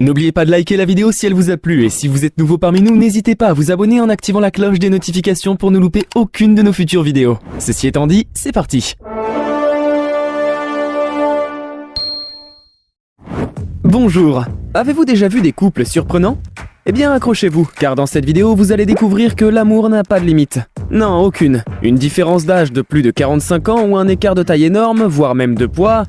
N'oubliez pas de liker la vidéo si elle vous a plu et si vous êtes nouveau parmi nous, n'hésitez pas à vous abonner en activant la cloche des notifications pour ne louper aucune de nos futures vidéos. Ceci étant dit, c'est parti. Bonjour, avez-vous déjà vu des couples surprenants? Eh bien accrochez-vous, car dans cette vidéo, vous allez découvrir que l'amour n'a pas de limite. Non, aucune. Une différence d'âge de plus de 45 ans ou un écart de taille énorme, voire même de poids,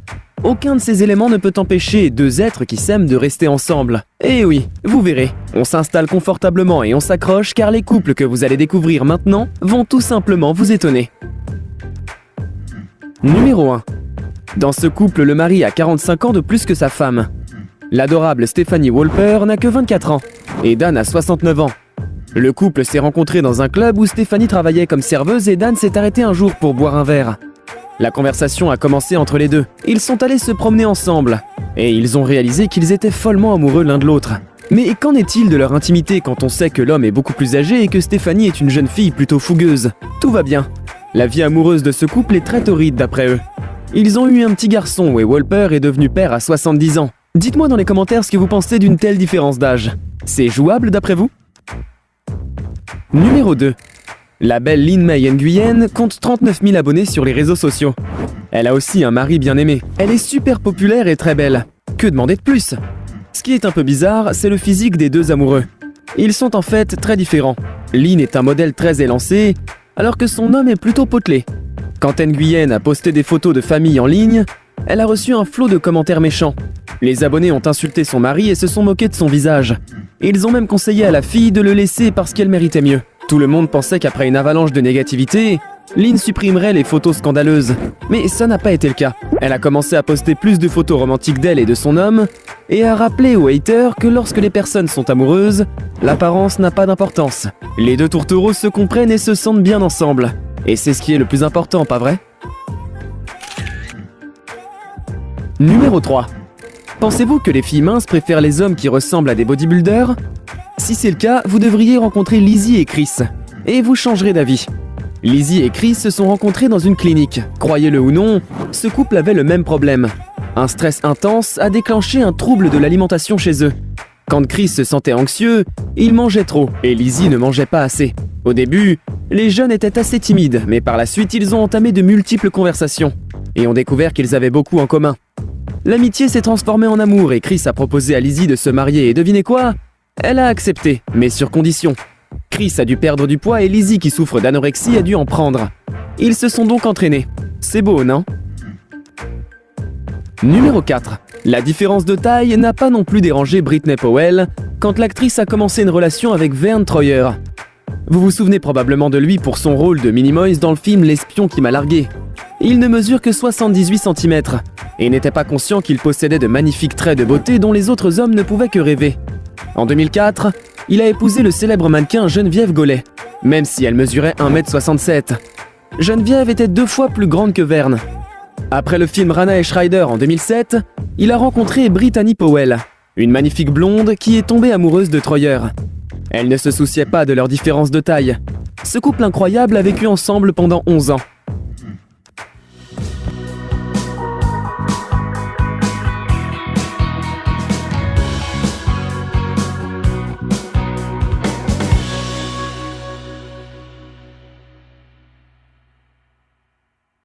aucun de ces éléments ne peut empêcher deux êtres qui s'aiment de rester ensemble. Et oui, vous verrez, on s'installe confortablement et on s'accroche car les couples que vous allez découvrir maintenant vont tout simplement vous étonner. Numéro 1. Dans ce couple, le mari a 45 ans de plus que sa femme. L'adorable Stephanie Wolper n'a que 24 ans et Dan a 69 ans. Le couple s'est rencontré dans un club où Stephanie travaillait comme serveuse et Dan s'est arrêté un jour pour boire un verre. La conversation a commencé entre les deux. Ils sont allés se promener ensemble et ils ont réalisé qu'ils étaient follement amoureux l'un de l'autre. Mais qu'en est-il de leur intimité quand on sait que l'homme est beaucoup plus âgé et que Stephanie est une jeune fille plutôt fougueuse? Tout va bien. La vie amoureuse de ce couple est très torride d'après eux. Ils ont eu un petit garçon et Wolper est devenu père à 70 ans. Dites-moi dans les commentaires ce que vous pensez d'une telle différence d'âge. C'est jouable d'après vous? Numéro 2. La belle Lin May Nguyen compte 39 000 abonnés sur les réseaux sociaux. Elle a aussi un mari bien aimé. Elle est super populaire et très belle. Que demander de plus? Ce qui est un peu bizarre, c'est le physique des deux amoureux. Ils sont en fait très différents. Lin est un modèle très élancé, alors que son homme est plutôt potelé. Quand Nguyen a posté des photos de famille en ligne, elle a reçu un flot de commentaires méchants. Les abonnés ont insulté son mari et se sont moqués de son visage. Ils ont même conseillé à la fille de le laisser parce qu'elle méritait mieux. Tout le monde pensait qu'après une avalanche de négativité, Lin supprimerait les photos scandaleuses. Mais ça n'a pas été le cas. Elle a commencé à poster plus de photos romantiques d'elle et de son homme, et à rappeler aux haters que lorsque les personnes sont amoureuses, l'apparence n'a pas d'importance. Les deux tourtereaux se comprennent et se sentent bien ensemble. Et c'est ce qui est le plus important, pas vrai? Numéro 3. Pensez-vous que les filles minces préfèrent les hommes qui ressemblent à des bodybuilders? Si c'est le cas, vous devriez rencontrer Lizzie et Chris. Et vous changerez d'avis. Lizzie et Chris se sont rencontrés dans une clinique. Croyez-le ou non, ce couple avait le même problème. Un stress intense a déclenché un trouble de l'alimentation chez eux. Quand Chris se sentait anxieux, il mangeait trop et Lizzie ne mangeait pas assez. Au début, les jeunes étaient assez timides, mais par la suite, ils ont entamé de multiples conversations et ont découvert qu'ils avaient beaucoup en commun. L'amitié s'est transformée en amour et Chris a proposé à Lizzie de se marier et devinez quoi? Elle a accepté, mais sur condition. Chris a dû perdre du poids et Lizzie, qui souffre d'anorexie, a dû en prendre. Ils se sont donc entraînés. C'est beau, non? Numéro 4. La différence de taille n'a pas non plus dérangé Britney Powell quand l'actrice a commencé une relation avec Vern Troyer. Vous vous souvenez probablement de lui pour son rôle de Minimoys dans le film L'espion qui m'a largué. Il ne mesure que 78 cm et n'était pas conscient qu'il possédait de magnifiques traits de beauté dont les autres hommes ne pouvaient que rêver. En 2004, il a épousé le célèbre mannequin Geneviève Gollet, même si elle mesurait 1,67 m. Geneviève était 2 fois plus grande que Vern. Après le film Rana et Schreider en 2007, il a rencontré Brittany Powell, une magnifique blonde qui est tombée amoureuse de Troyer. Elle ne se souciait pas de leur différence de taille. Ce couple incroyable a vécu ensemble pendant 11 ans.